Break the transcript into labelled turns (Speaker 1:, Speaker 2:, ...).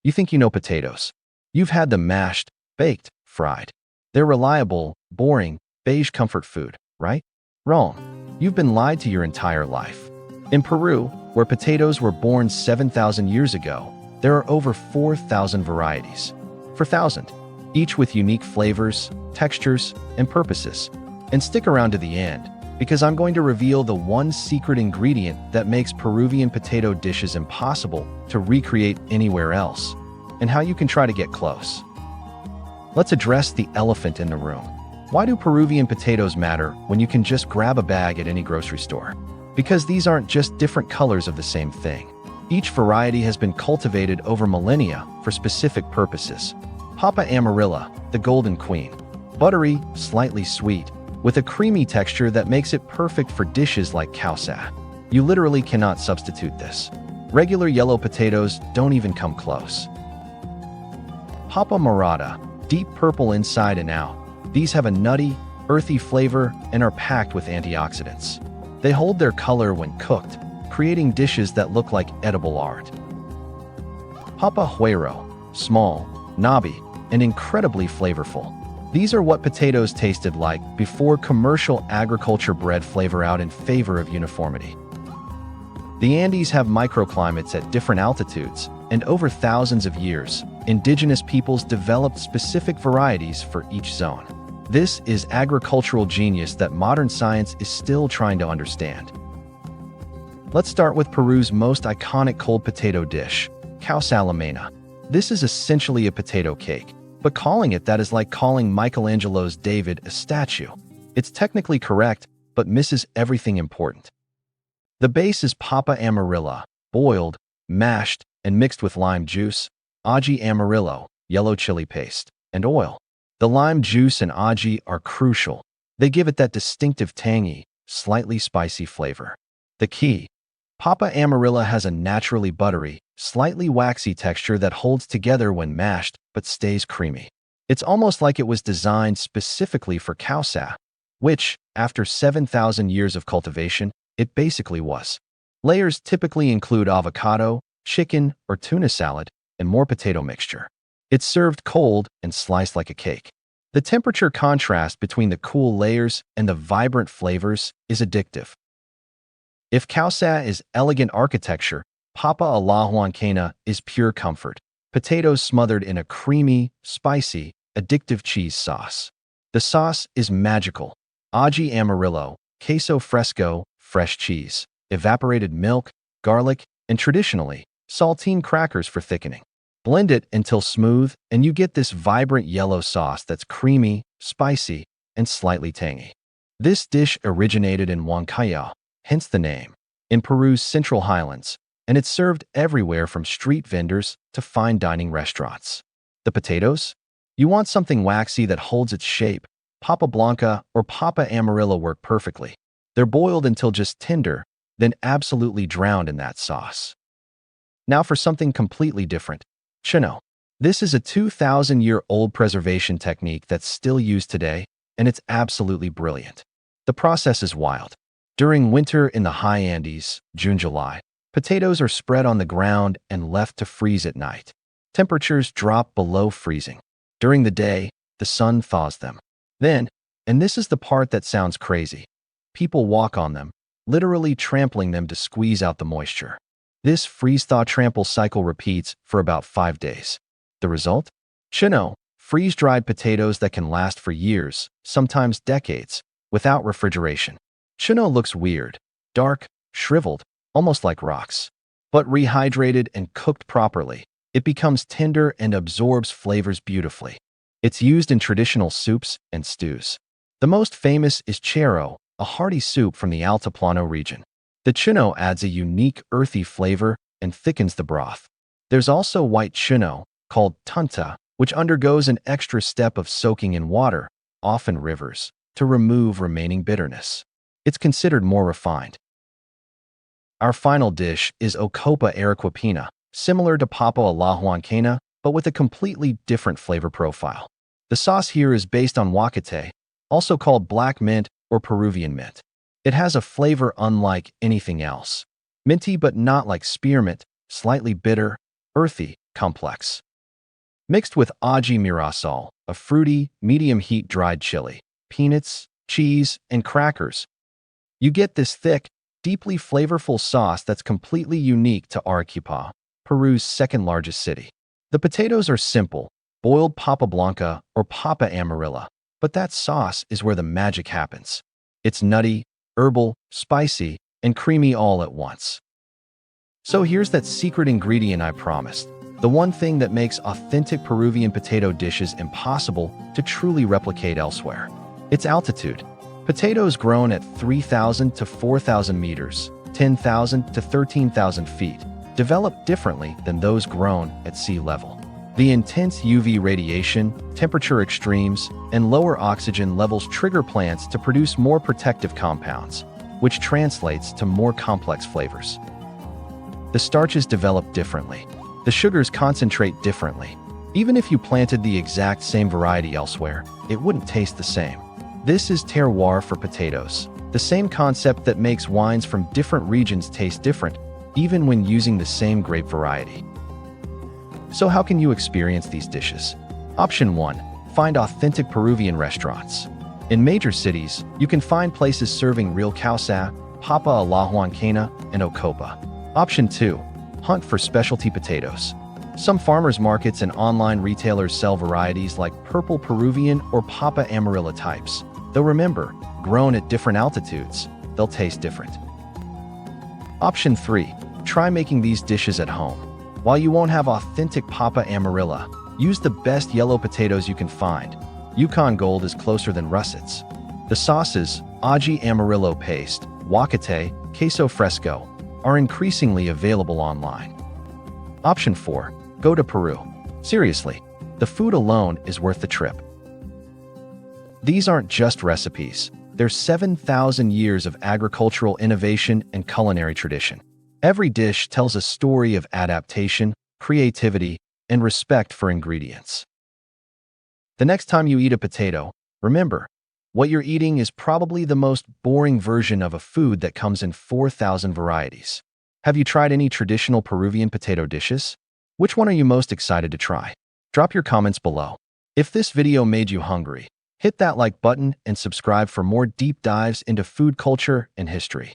Speaker 1: You think you know potatoes. You've had them mashed, baked, fried. They're reliable, boring, beige comfort food, right? Wrong. You've been lied to your entire life. In Peru, where potatoes were born 7,000 years ago, there are over 4,000 varieties. 4,000, each with unique flavors, textures, and purposes. And stick around to the end, because I'm going to reveal the one secret ingredient that makes Peruvian potato dishes impossible to recreate anywhere else, and how you can try to get close. Let's address the elephant in the room. Why do Peruvian potatoes matter when you can just grab a bag at any grocery store? Because these aren't just different colors of the same thing. Each variety has been cultivated over millennia for specific purposes. Papa Amarilla, the golden queen. Buttery, slightly sweet, with a creamy texture that makes it perfect for dishes like causa. You literally cannot substitute this. Regular yellow potatoes don't even come close. Papa Morada, deep purple inside and out. These have a nutty, earthy flavor and are packed with antioxidants. They hold their color when cooked, creating dishes that look like edible art. Papa Huero, small, knobby, and incredibly flavorful. These are what potatoes tasted like before commercial agriculture bred flavor out in favor of uniformity. The Andes have microclimates at different altitudes, and over thousands of years, indigenous peoples developed specific varieties for each zone. This is agricultural genius that modern science is still trying to understand. Let's start with Peru's most iconic cold potato dish, causa limeña. This is essentially a potato cake, but calling it that is like calling Michelangelo's David a statue. It's technically correct, but misses everything important. The base is papa amarilla, boiled, mashed, and mixed with lime juice, ají amarillo, yellow chili paste, and oil. The lime juice and ají are crucial. They give it that distinctive tangy, slightly spicy flavor. The key: papa amarilla has a naturally buttery, slightly waxy texture that holds together when mashed but stays creamy. It's almost like it was designed specifically for causa, which, after 7,000 years of cultivation, it basically was. Layers typically include avocado, chicken, or tuna salad, and more potato mixture. It's served cold and sliced like a cake. The temperature contrast between the cool layers and the vibrant flavors is addictive. If causa is elegant architecture, papa a la huancaina is pure comfort. Potatoes smothered in a creamy, spicy, addictive cheese sauce. The sauce is magical. Ají amarillo, queso fresco, fresh cheese, evaporated milk, garlic, and traditionally, saltine crackers for thickening. Blend it until smooth, and you get this vibrant yellow sauce that's creamy, spicy, and slightly tangy. This dish originated in Huancayo, hence the name, in Peru's Central Highlands, and it's served everywhere from street vendors to fine dining restaurants. The potatoes? You want something waxy that holds its shape. Papa Blanca or Papa Amarillo work perfectly. They're boiled until just tender, then absolutely drowned in that sauce. Now for something completely different. Chuño. This is a 2,000-year-old preservation technique that's still used today, and it's absolutely brilliant. The process is wild. During winter in the high Andes, June-July, potatoes are spread on the ground and left to freeze at night. Temperatures drop below freezing. During the day, the sun thaws them. Then, and this is the part that sounds crazy, people walk on them, literally trampling them to squeeze out the moisture. This freeze-thaw-trample cycle repeats for about 5 days. The result? Chuño, freeze-dried potatoes that can last for years, sometimes decades, without refrigeration. Chuño looks weird, dark, shriveled, almost like rocks. But rehydrated and cooked properly, it becomes tender and absorbs flavors beautifully. It's used in traditional soups and stews. The most famous is chero, a hearty soup from the Altiplano region. The chuño adds a unique earthy flavor and thickens the broth. There's also white chuño, called tanta, which undergoes an extra step of soaking in water, often rivers, to remove remaining bitterness. It's considered more refined. Our final dish is ocopa arequipeña, similar to papa a la huancaina, but with a completely different flavor profile. The sauce here is based on huacate, also called black mint or Peruvian mint. It has a flavor unlike anything else. Minty but not like spearmint, slightly bitter, earthy, complex. Mixed with aji mirasol, a fruity, medium-heat dried chili, peanuts, cheese, and crackers, you get this thick, deeply flavorful sauce that's completely unique to Arequipa, Peru's second-largest city. The potatoes are simple, boiled papa blanca or papa amarilla, but that sauce is where the magic happens. It's nutty, herbal, spicy, and creamy all at once. So here's that secret ingredient I promised, the one thing that makes authentic Peruvian potato dishes impossible to truly replicate elsewhere. It's altitude. Potatoes grown at 3,000 to 4,000 meters, 10,000 to 13,000 feet, develop differently than those grown at sea level. The intense UV radiation, temperature extremes, and lower oxygen levels trigger plants to produce more protective compounds, which translates to more complex flavors. The starches develop differently. The sugars concentrate differently. Even if you planted the exact same variety elsewhere, it wouldn't taste the same. This is terroir for potatoes, the same concept that makes wines from different regions taste different, even when using the same grape variety. So how can you experience these dishes? Option 1. Find authentic Peruvian restaurants. In major cities, you can find places serving real causa, papa a la huancaina, and ocopa. Option 2. Hunt for specialty potatoes. Some farmers markets and online retailers sell varieties like purple Peruvian or papa amarilla types. Though remember, grown at different altitudes, they'll taste different. Option 3. Try making these dishes at home. While you won't have authentic papa amarilla, use the best yellow potatoes you can find. Yukon Gold is closer than russets. The sauces, aji amarillo paste, huacate, queso fresco, are increasingly available online. Option 4. Go to Peru. Seriously, the food alone is worth the trip. These aren't just recipes. They're 7,000 years of agricultural innovation and culinary tradition. Every dish tells a story of adaptation, creativity, and respect for ingredients. The next time you eat a potato, remember, what you're eating is probably the most boring version of a food that comes in 4,000 varieties. Have you tried any traditional Peruvian potato dishes? Which one are you most excited to try? Drop your comments below. If this video made you hungry, hit that like button and subscribe for more deep dives into food culture and history.